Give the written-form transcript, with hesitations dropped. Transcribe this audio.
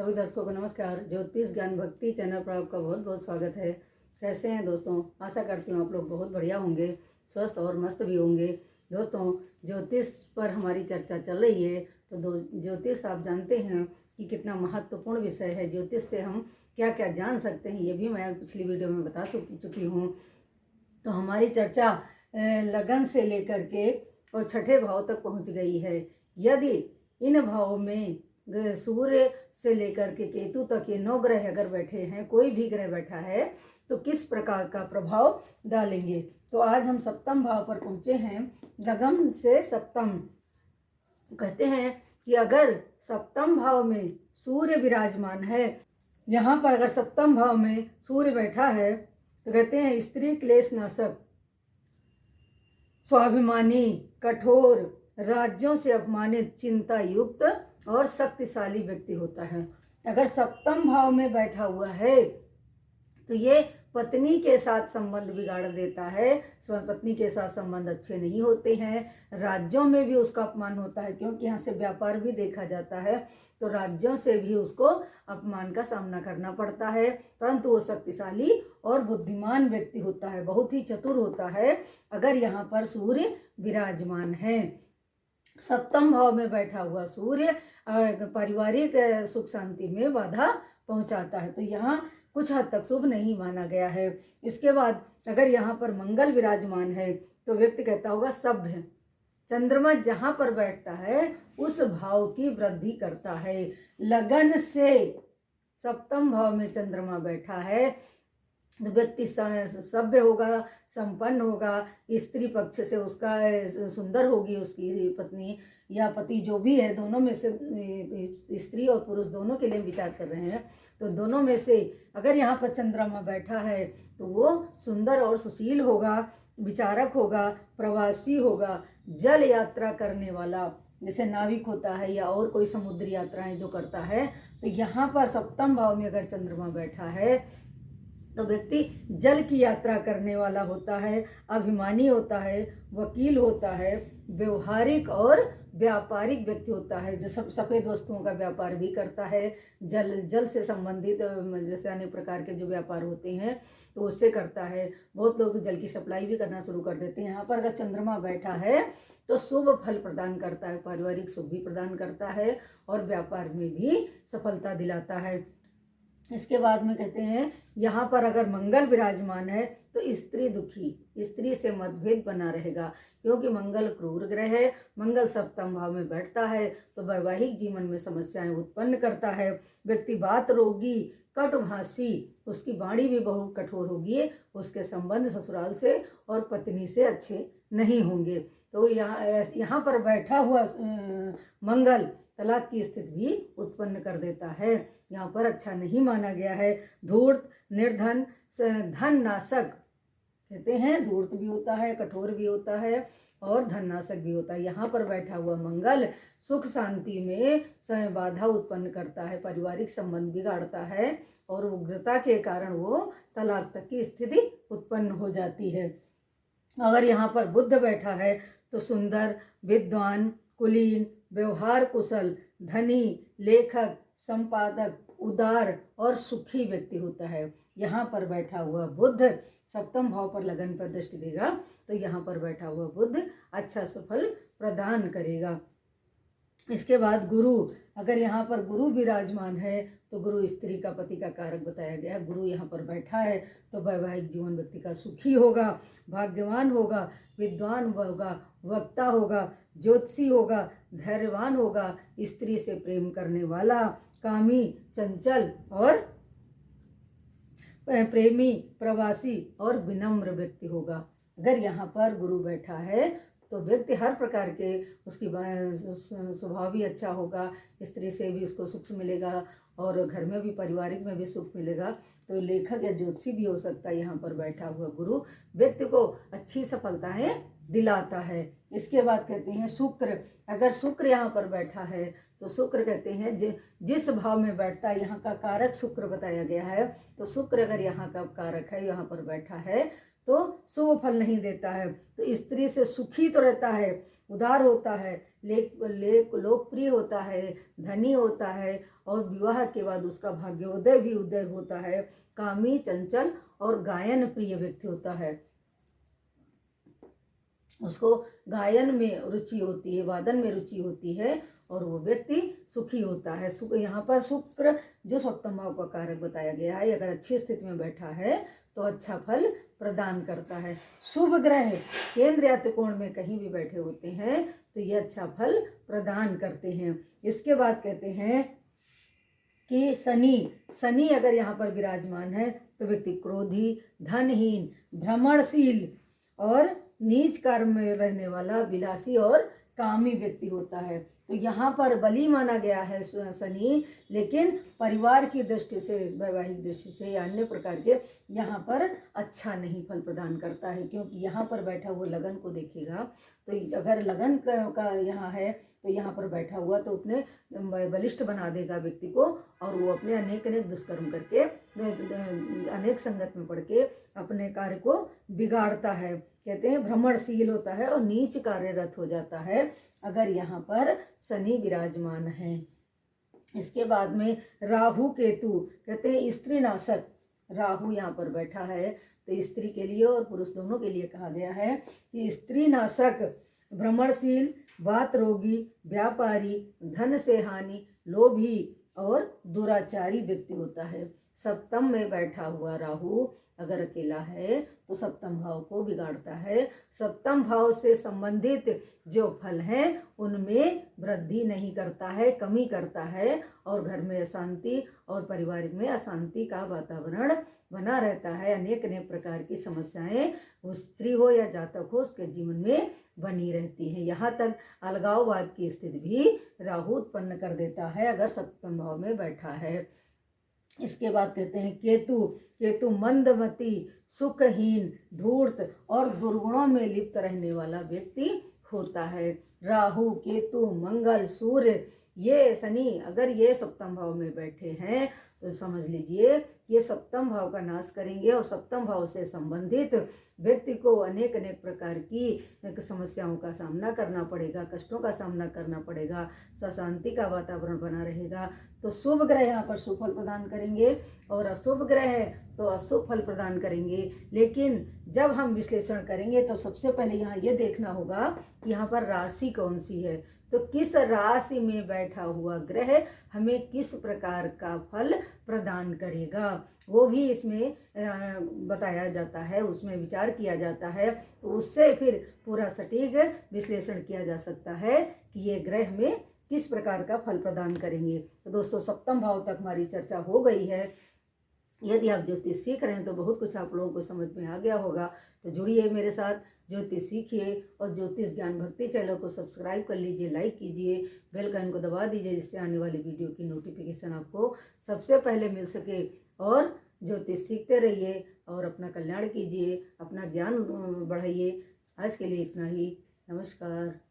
सभी दर्शकों को नमस्कार। ज्योतिष ज्ञान भक्ति चैनल पर आपका बहुत बहुत स्वागत है। कैसे हैं दोस्तों? आशा करती हूँ आप लोग बहुत बढ़िया होंगे, स्वस्थ और मस्त भी होंगे। दोस्तों, ज्योतिष पर हमारी चर्चा चल रही है। तो ज्योतिष आप जानते हैं कि कितना महत्वपूर्ण विषय है। ज्योतिष से हम क्या क्या जान सकते हैं, ये भी मैं पिछली वीडियो में बता चुकी हूँ। तो हमारी चर्चा लगन से लेकर के और छठे भाव तक पहुँच गई है। यदि इन भावों में सूर्य से लेकर के केतु तक ये 9 ग्रह अगर बैठे हैं, कोई भी ग्रह बैठा है तो किस प्रकार का प्रभाव डालेंगे। तो आज हम सप्तम भाव पर पहुंचे हैं। लगन से सप्तम कहते हैं कि अगर सप्तम भाव में सूर्य विराजमान है, यहाँ पर अगर सप्तम भाव में सूर्य बैठा है तो कहते हैं स्त्री क्लेश नाशक, स्वाभिमानी, कठोर, राज्यों से अपमानित, चिंता युक्त और शक्तिशाली व्यक्ति होता है। अगर सप्तम भाव में बैठा हुआ है तो ये पत्नी के साथ संबंध बिगाड़ देता है। पत्नी के साथ संबंध अच्छे नहीं होते हैं। राज्यों में भी उसका अपमान होता है, क्योंकि यहाँ से व्यापार भी देखा जाता है। तो राज्यों से भी उसको अपमान का सामना करना पड़ता है। परंतु वो शक्तिशाली और बुद्धिमान व्यक्ति होता है, बहुत ही चतुर होता है अगर यहाँ पर सूर्य विराजमान है। सप्तम भाव में बैठा हुआ सूर्य पारिवारिक सुख शांति में बाधा पहुंचाता है, तो यहाँ कुछ हद तक शुभ नहीं माना गया है। इसके बाद अगर यहाँ पर मंगल विराजमान है तो व्यक्ति कहता होगा सभ्य। चंद्रमा जहाँ पर बैठता है उस भाव की वृद्धि करता है। लगन से सप्तम भाव में चंद्रमा बैठा है तो व्यक्ति सभ्य होगा, संपन्न होगा, स्त्री पक्ष से उसका सुंदर होगी उसकी पत्नी या पति, जो भी है। दोनों में से स्त्री और पुरुष दोनों के लिए विचार कर रहे हैं। तो दोनों में से अगर यहाँ पर चंद्रमा बैठा है तो वो सुंदर और सुशील होगा, विचारक होगा, प्रवासी होगा, जल यात्रा करने वाला, जैसे नाविक होता है या और कोई समुद्री यात्राएं जो करता है। तो यहाँ पर सप्तम भाव में अगर चंद्रमा बैठा है तो व्यक्ति जल की यात्रा करने वाला होता है, अभिमानी होता है, वकील होता है, व्यवहारिक और व्यापारिक व्यक्ति होता है, जो सफ़ेद वस्तुओं का व्यापार भी करता है। जल से संबंधित जैसे अनेक प्रकार के जो व्यापार होते हैं तो उससे करता है। बहुत लोग जल की सप्लाई भी करना शुरू कर देते हैं। यहाँ पर अगर चंद्रमा बैठा है तो शुभ फल प्रदान करता है, पारिवारिक सुख भी प्रदान करता है और व्यापार में भी सफलता दिलाता है। इसके बाद में कहते हैं यहाँ पर अगर मंगल विराजमान है तो स्त्री दुखी, स्त्री से मतभेद बना रहेगा, क्योंकि मंगल क्रूर ग्रह है। मंगल सप्तम भाव में बैठता है तो वैवाहिक जीवन में समस्याएं उत्पन्न करता है। व्यक्ति बात रोगी, कटुभाषी, उसकी वाणी भी बहुत कठोर होगी, उसके संबंध ससुराल से और पत्नी से अच्छे नहीं होंगे। तो यहाँ पर बैठा हुआ मंगल तलाक की स्थिति भी उत्पन्न कर देता है। यहाँ पर अच्छा नहीं माना गया है। धूर्त, निर्धन, धन नाशक कहते हैं, धूर्त भी होता है, कठोर भी होता है और धन नाशक भी होता है। यहाँ पर बैठा हुआ मंगल सुख शांति में बाधा उत्पन्न करता है, पारिवारिक संबंध बिगाड़ता है और उग्रता के कारण वो तलाक तक की स्थिति उत्पन्न हो जाती है। अगर यहाँ पर बुध बैठा है तो सुंदर, विद्वान, कुलीन, व्यवहार कुशल, धनी, लेखक, संपादक, उदार और सुखी व्यक्ति होता है। यहाँ पर बैठा हुआ बुध सप्तम भाव पर लगन पर दृष्टि देगा तो यहाँ पर बैठा हुआ बुध अच्छा सफल प्रदान करेगा। इसके बाद गुरु, अगर यहाँ पर गुरु विराजमान है तो गुरु स्त्री का पति का कारक बताया गया है। गुरु यहाँ पर बैठा है तो वैवाहिक जीवन व्यक्ति का सुखी होगा, भाग्यवान होगा, विद्वान होगा, वक्ता होगा, ज्योतिषी होगा, धैर्यवान होगा, स्त्री से प्रेम करने वाला, कामी, चंचल और प्रेमी, प्रवासी और विनम्र व्यक्ति होगा। अगर यहाँ पर गुरु बैठा है तो व्यक्ति हर प्रकार के उसकी स्वभाव भी अच्छा होगा, स्त्री से भी उसको सुख मिलेगा और घर में भी पारिवारिक में भी सुख मिलेगा। तो लेखक या ज्योतिषी भी हो सकता है। यहाँ पर बैठा हुआ गुरु व्यक्ति को अच्छी सफलताएं दिलाता है। इसके बाद कहते हैं शुक्र, अगर शुक्र यहाँ पर बैठा है तो शुक्र कहते हैं जिस भाव में बैठता है, यहाँ का कारक शुक्र बताया गया है। तो शुक्र अगर यहाँ का कारक है, यहाँ पर बैठा है तो शुभ फल नहीं देता है। तो स्त्री से सुखी तो रहता है, उदार होता है, लोकप्रिय होता है, धनी होता है, और विवाह के बाद उसका भाग्योदय भी उदय होता है। कामी, चंचल और गायन प्रिय व्यक्ति होता है। उसको गायन में रुचि होती है, वादन में रुचि होती है, और वो व्यक्ति सुखी होता है। यहाँ पर शुक्र जो सप्तम भाव का कारक बताया गया है, अगर अच्छी स्थिति में बैठा है तो अच्छा फल प्रदान करता है। शुभ ग्रह केंद्र या त्रिकोण में कहीं भी बैठे होते हैं तो ये अच्छा फल प्रदान करते हैं। इसके बाद कहते हैं कि शनि अगर यहाँ पर विराजमान है तो व्यक्ति क्रोधी, धनहीन, भ्रमणशील और नीच कर्म में रहने वाला, विलासी और कामी व्यक्ति होता है। तो यहाँ पर बली माना गया है शनि, लेकिन परिवार की दृष्टि से, वैवाहिक दृष्टि से या अन्य प्रकार के यहाँ पर अच्छा नहीं फल प्रदान करता है, क्योंकि यहाँ पर बैठा हुआ लगन को देखेगा। तो अगर लगन का यहाँ है तो यहाँ पर बैठा हुआ तो उतने बलिष्ठ बना देगा व्यक्ति को, और वो अपने अनेक दुष्कर्म करके, अनेक संगत में पड़ के अपने कार्य को बिगाड़ता है। कहते हैं भ्रमणशील होता है और नीच कार्यरत हो जाता है अगर यहाँ पर शनि विराजमान है। इसके बाद में राहु केतु, कहते हैं स्त्री नाशक। राहु यहाँ पर बैठा है तो स्त्री के लिए और पुरुष दोनों के लिए कहा गया है कि स्त्री नाशक, भ्रमणशील, वात रोगी, व्यापारी, धन से हानि, लोभी और दुराचारी व्यक्ति होता है। सप्तम में बैठा हुआ राहु अगर अकेला है तो सप्तम भाव को बिगाड़ता है। सप्तम भाव से संबंधित जो फल हैं उनमें वृद्धि नहीं करता है, कमी करता है, और घर में अशांति और परिवार में अशांति का वातावरण बना रहता है। अनेक अनेक प्रकार की समस्याएं वो स्त्री हो या जातक हो उसके जीवन में बनी रहती हैं। यहाँ तक अलगाववाद की स्थिति भी राहु उत्पन्न कर देता है अगर सप्तम भाव में बैठा है। इसके बाद कहते हैं केतु मंदमती, सुखहीन, धूर्त और दुर्गुणों में लिप्त रहने वाला व्यक्ति होता है। राहु, केतु, मंगल, सूर्य, ये शनि अगर ये सप्तम भाव में बैठे हैं तो समझ लीजिए ये सप्तम भाव का नाश करेंगे, और सप्तम भाव से संबंधित व्यक्ति को अनेक अनेक प्रकार की समस्याओं का सामना करना पड़ेगा, कष्टों का सामना करना पड़ेगा, अशांति का वातावरण बना रहेगा। तो शुभ ग्रह यहाँ पर शुभ फल प्रदान करेंगे और अशुभ ग्रह तो अशुभ फल प्रदान करेंगे। लेकिन जब हम विश्लेषण करेंगे तो सबसे पहले यहाँ ये देखना होगा कि यहाँ पर राशि कौन सी है, तो किस राशि में बैठा हुआ ग्रह हमें किस प्रकार का फल प्रदान करेगा, वो भी इसमें बताया जाता है, उसमें विचार किया जाता है। तो उससे फिर पूरा सटीक विश्लेषण किया जा सकता है कि ये ग्रह हमें किस प्रकार का फल प्रदान करेंगे। तो दोस्तों सप्तम भाव तक हमारी चर्चा हो गई है। यदि आप ज्योतिष सीख रहे हैं तो बहुत कुछ आप लोगों को समझ में आ गया होगा। तो जुड़िए मेरे साथ, ज्योतिष सीखिए और ज्योतिष ज्ञान भक्ति चैनल को सब्सक्राइब कर लीजिए, लाइक कीजिए, बेल आइकन को दबा दीजिए जिससे आने वाली वीडियो की नोटिफिकेशन आपको सबसे पहले मिल सके। और ज्योतिष सीखते रहिए और अपना कल्याण कीजिए, अपना ज्ञान बढ़ाइए। आज के लिए इतना ही। नमस्कार।